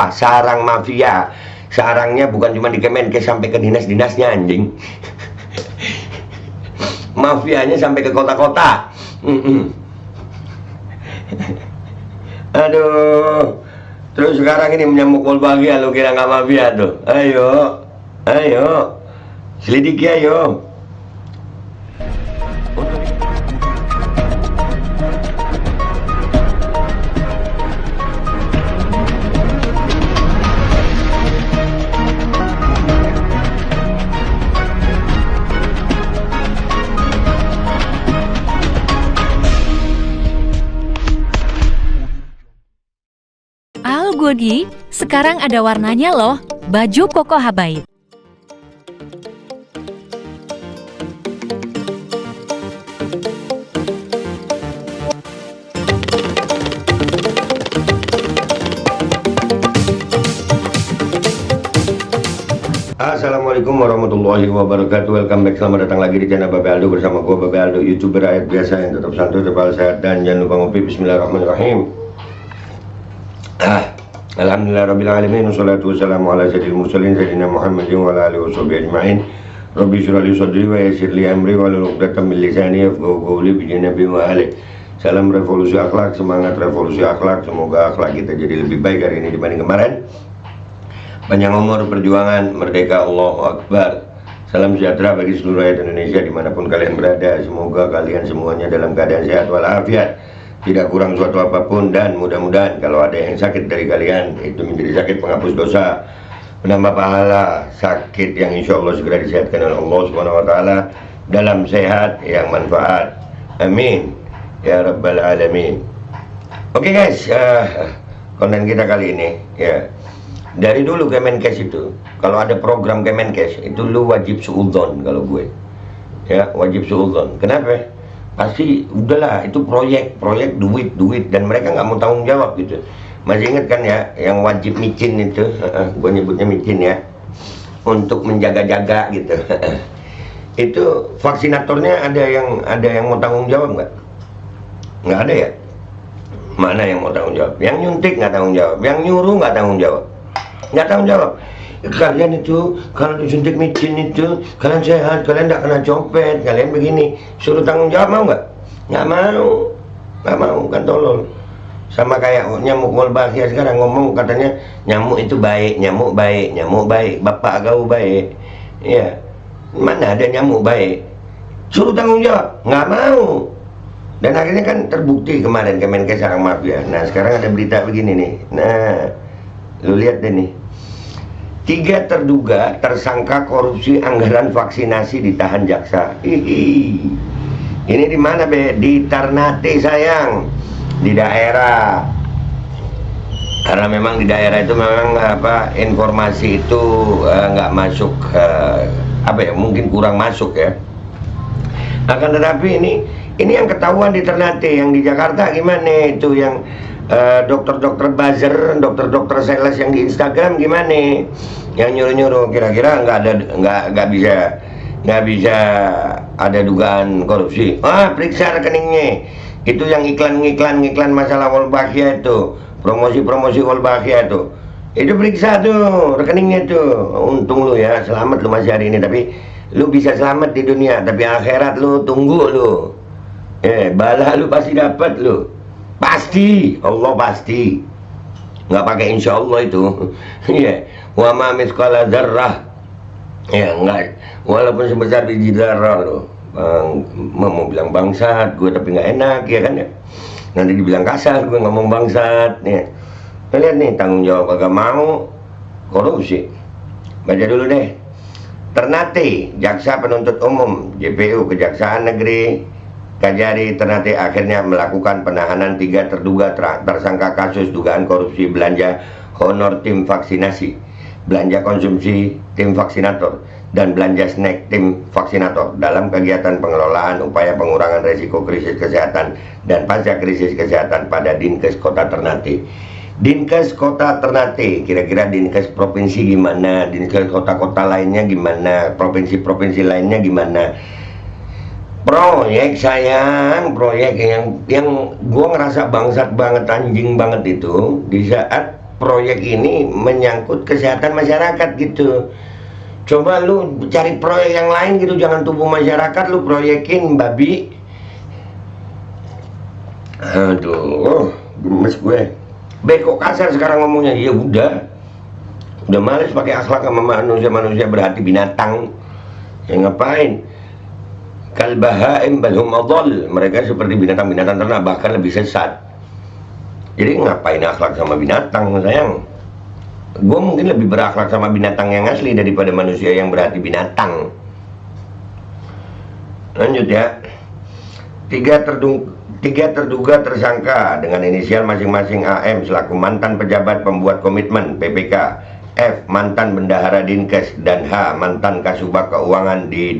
sarang mafia. Sarangnya bukan cuma di Kemenkes, sampai ke dinas-dinasnya anjing. Mafianya sampai ke kota-kota. Aduh. Terus sekarang ini menyambut Wolbachia, lu kira nggak mafia tuh? Ayo, selidiki ayo. Algogi, sekarang ada warnanya loh, baju koko habaib. Assalamualaikum warahmatullahi wabarakatuh. Welcome back, selamat datang lagi di channel Babe Aldo bersama gue Babe Aldo, YouTuber rakyat biasa yang tetap santuy, tetap sehat, dan jangan lupa ngopi. Bismillahirrahmanirrahim. Alhamdulillah rabbil alamin, wassalatu wassalamu ala sayyidil mursalin sayyidina Muhammadin wa ala alihi washabihi ajma'in. Rabbi shrah li sadri wa yassir li amri wahlul 'uqdatam min lisani yafqahu qawli bi nabi wa ali. Salam revolusi akhlak, semangat revolusi akhlak. Semoga akhlak kita jadi lebih baik hari ini dibanding kemarin. Panjang umur, perjuangan, merdeka, Allahu Akbar. Salam sejahtera bagi seluruh rakyat Indonesia dimanapun kalian berada. Semoga kalian semuanya dalam keadaan sehat walafiat, tidak kurang suatu apapun, dan mudah-mudahan kalau ada yang sakit dari kalian itu menjadi sakit penghapus dosa, menambah pahala, sakit yang insya Allah segera disehatkan oleh Allah Subhanahu Wa Taala dalam sehat yang manfaat. Amin ya rabbal alamin. Oke guys, konten kita kali ini ya. Dari dulu Kemenkes itu, kalau ada program Kemenkes itu lu wajib suudzon. Kalau gue ya wajib suudzon. Kenapa? Pasti udahlah, itu proyek duit, dan mereka nggak mau tanggung jawab gitu. Masih ingat kan ya yang wajib micin itu, gue nyebutnya micin ya, untuk menjaga-jaga gitu. Itu vaksinatornya ada yang mau tanggung jawab nggak ada ya. Mana yang mau tanggung jawab? Yang nyuntik nggak tanggung jawab, yang nyuruh nggak tanggung jawab. Kalian itu kalau disuntik micin itu kalian sehat, kalian tidak kena copet, kalian begini. Suruh tanggung jawab, mau nggak mau kan tolol. Sama kayak nyamuk Wolbachia sekarang ngomong katanya nyamuk itu baik, nyamuk baik, bapak kau baik ya. Mana ada nyamuk baik? Suruh tanggung jawab, nggak mau. Dan akhirnya kan terbukti kemarin Kemenkes sarang mafia. Nah sekarang ada berita begini nih. Nah lu lihat deh nih, 3 terduga tersangka korupsi anggaran vaksinasi ditahan jaksa. Ini di mana be? Di Ternate sayang, di daerah. Karena memang di daerah itu memang informasi itu nggak masuk, mungkin kurang masuk ya. Akan tetapi ini yang ketahuan di Ternate. Yang di Jakarta gimana itu yang dokter-dokter buzzer, dokter-dokter sales yang di Instagram gimana? Yang nyuruh-nyuruh, kira-kira nggak bisa ada dugaan korupsi. Periksa rekeningnya. Itu yang iklan masalah Wolbachia itu, promosi Wolbachia itu. Itu periksa tuh rekeningnya tuh. Untung lu ya, selamat lu masih hari ini, tapi lu bisa selamat di dunia, tapi akhirat lu tunggu lu. Bala lu pasti dapat lu. Pasti, Allah pasti. Nggak pakai insya Allah itu. Ya, wa ma mithqala dzarrah. Ya, enggak. Walaupun sebesar biji zarah loh. Mau bilang bangsat gue, tapi nggak enak ya kan ya. Nanti dibilang kasar gue ngomong bangsat ya. Lihat nih, tanggung jawab agak mau, korupsi. Baca dulu deh. Ternate, Jaksa Penuntut Umum, JPU Kejaksaan Negeri Kajari Ternate akhirnya melakukan penahanan 3 terduga tersangka kasus dugaan korupsi belanja honor tim vaksinasi, belanja konsumsi tim vaksinator, dan belanja snack tim vaksinator dalam kegiatan pengelolaan upaya pengurangan resiko krisis kesehatan dan pasca krisis kesehatan pada Dinkes Kota Ternate. Dinkes Kota Ternate, kira-kira Dinkes provinsi gimana? Dinkes kota-kota lainnya gimana? Provinsi-provinsi lainnya gimana? Proyek sayang, proyek yang gue ngerasa bangsat banget, anjing banget itu di saat proyek ini menyangkut kesehatan masyarakat gitu. Coba lu cari proyek yang lain gitu, jangan tubuh masyarakat lu proyekin babi. Aduh, gemes gue. Beko kasar sekarang ngomongnya. Ya udah males pakai akhlak sama manusia berhati binatang. Ya ngapain? Kalbahaim balhum adall, mereka seperti binatang-binatang ternak, bahkan lebih sesat. Jadi ngapain akhlak sama binatang, sayang? Gue mungkin lebih berakhlak sama binatang yang asli daripada manusia yang berhati binatang. Lanjut ya. Tiga terduga tersangka dengan inisial masing-masing AM selaku mantan pejabat pembuat komitmen PPK, F mantan bendahara Dinkes, dan H mantan kasubag keuangan di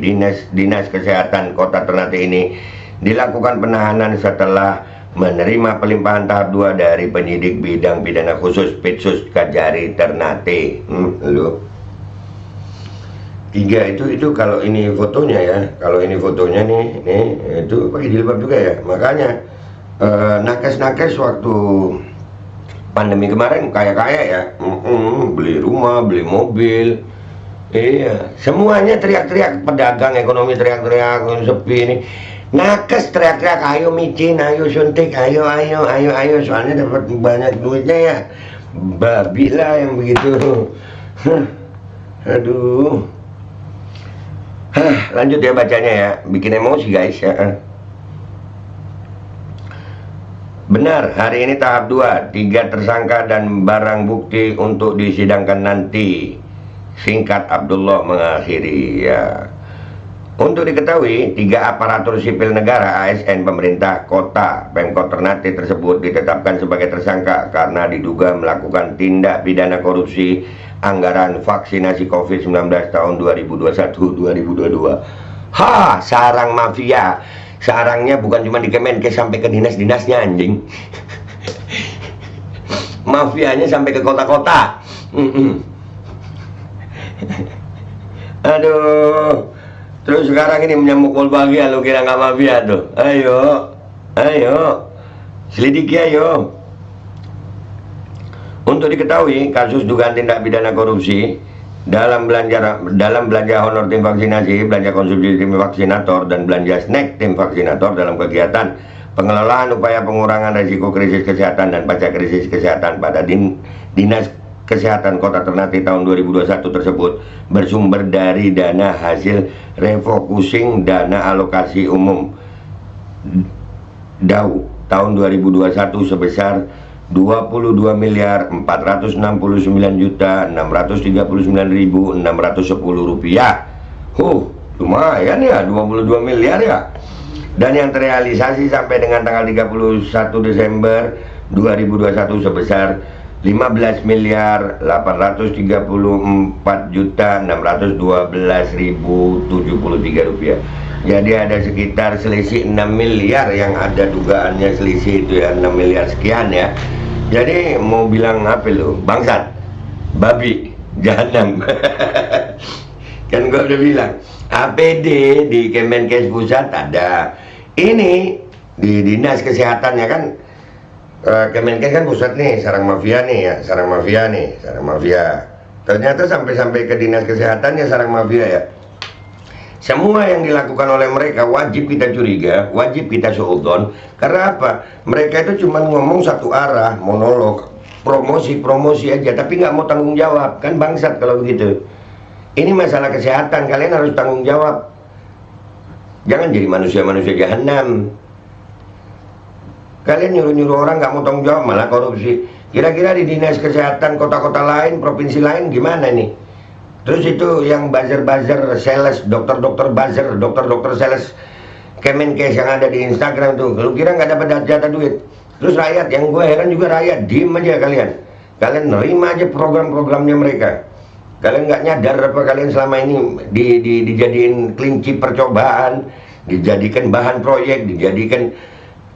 Dinas Kesehatan Kota Ternate ini dilakukan penahanan setelah menerima pelimpahan tahap 2 dari penyidik bidang pidana khusus Pitsus Kajari Ternate. Tiga itu kalau ini fotonya ya, kalau ini fotonya nih itu pakai jilbab juga ya. Makanya nakes-nakes waktu pandemi kemarin kaya-kaya ya, beli rumah, beli mobil, iya, semuanya teriak-teriak, pedagang ekonomi teriak-teriak, sepi ini. Nakes teriak-teriak, ayo micin, ayo suntik, ayo, soalnya dapat banyak duitnya ya. Babi lah yang begitu. Aduh. Lanjut ya bacanya ya, bikin emosi guys ya. Benar, hari ini tahap 2, 3 tersangka dan barang bukti untuk disidangkan nanti. Singkat Abdullah mengakhiri ya. Untuk diketahui, 3 aparatur sipil negara ASN pemerintah kota Pemkot Ternate tersebut ditetapkan sebagai tersangka karena diduga melakukan tindak pidana korupsi anggaran vaksinasi COVID-19 tahun 2021-2022. Sarang mafia. Sarangnya bukan cuma di Kemenkes, sampai ke dinas-dinasnya anjing. Mafianya sampai ke kota-kota. Aduh. Terus sekarang ini menyamukul bahagia, lu kira nggak mafia tuh? Ayo, selidiki ayo. Untuk diketahui, kasus dugaan tindak pidana korupsi dalam belanja honor tim vaksinasi, belanja konsumsi tim vaksinator, dan belanja snack tim vaksinator dalam kegiatan pengelolaan upaya pengurangan risiko krisis kesehatan dan pasca krisis kesehatan pada Dinas Kesehatan Kota Ternate tahun 2021 tersebut bersumber dari dana hasil refocusing dana alokasi umum DAU tahun 2021 sebesar 22.469.639.610 rupiah. Lumayan ya, 22 miliar ya. Dan yang terrealisasi sampai dengan tanggal 31 Desember 2021 sebesar 15.834.612.073 rupiah. Jadi ada sekitar selisih 6 miliar yang ada dugaannya selisih itu ya, 6 miliar sekian ya. Jadi mau bilang apa lu? Bangsat, babi, jahanam. Kan gua udah bilang, APD di Kemenkes Pusat ada. Ini di Dinas Kesehatan ya kan. Kemenkes kan pusat nih, sarang mafia. Ternyata sampai ke Dinas Kesehatan ya sarang mafia ya. Semua yang dilakukan oleh mereka wajib kita curiga, wajib kita suudzon. Karena apa? Mereka itu cuma ngomong satu arah, monolog, promosi aja, tapi nggak mau tanggung jawab. Kan bangsat kalau begitu. Ini masalah kesehatan, kalian harus tanggung jawab. Jangan jadi manusia-manusia jahanam. Kalian nyuruh-nyuruh orang nggak mau tanggung jawab, malah korupsi. Kira-kira di Dinas Kesehatan kota-kota lain, provinsi lain gimana nih? Terus itu yang buzzer-buzzer sales, dokter-dokter buzzer, dokter-dokter sales Kemenkes yang ada di Instagram tuh, lu kira nggak dapat jatah duit? Terus rakyat, yang gue heran juga rakyat, diem aja kalian. Kalian nerima aja program-programnya mereka. Kalian nggak nyadar apa kalian selama ini dijadiin kelinci percobaan, dijadikan bahan proyek,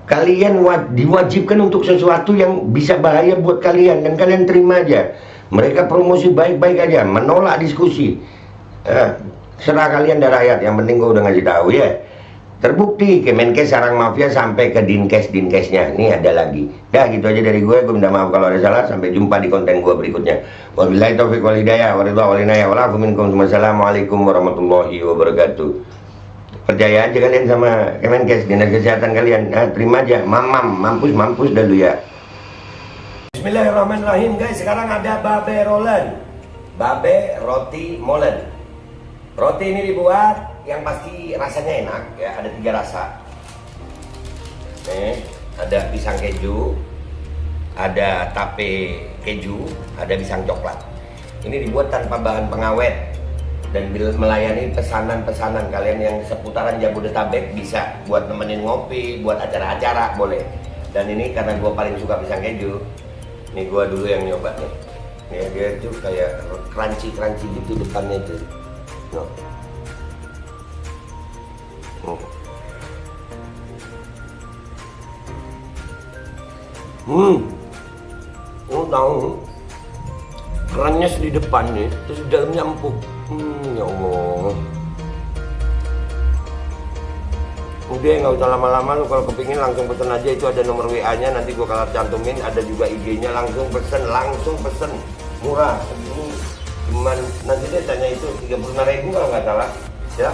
kalian diwajibkan untuk sesuatu yang bisa bahaya buat kalian, dan kalian terima aja. Mereka promosi baik-baik aja, menolak diskusi. Serah kalian dan rakyat, yang penting gue udah ngasih tahu ya. Terbukti Kemenkes sarang mafia sampai ke dinkesnya. Nih ada lagi. Dah gitu aja dari gue minta maaf kalau ada salah. Sampai jumpa di konten gue berikutnya. Wabillahi taufiq wal hidayah. Wassalamualaikum warahmatullahi wabarakatuh. Percaya aja kalian sama Kemenkes, dinas kesehatan kalian. Nah, terima aja. Mampus dah lu ya. Bismillahirrahmanirrahim guys. Sekarang ada babe rolen, babe roti molen. Roti ini dibuat yang pasti rasanya enak ya, ada 3 rasa. Ada pisang keju, ada tape keju, ada pisang coklat. Ini dibuat tanpa bahan pengawet dan melayani pesanan-pesanan kalian yang seputaran Jabodetabek, bisa buat nemenin ngopi, buat acara-acara boleh. Dan ini karena gua paling suka pisang keju, nih gua dulu yang nyoba nih. Ya, dia tuh kayak crunchy gitu depannya tuh. No. Tahu kerannya di depan nih, terus di dalamnya empuk. Ya Allah. Udah nggak usah lama-lama, lu kalau kepingin langsung pesen aja, itu ada nomor WA-nya, nanti gua kalau cantumin, ada juga IG-nya, langsung pesen, murah. Cuman nanti dia tanya itu 35.000 kalau nggak salah, ya.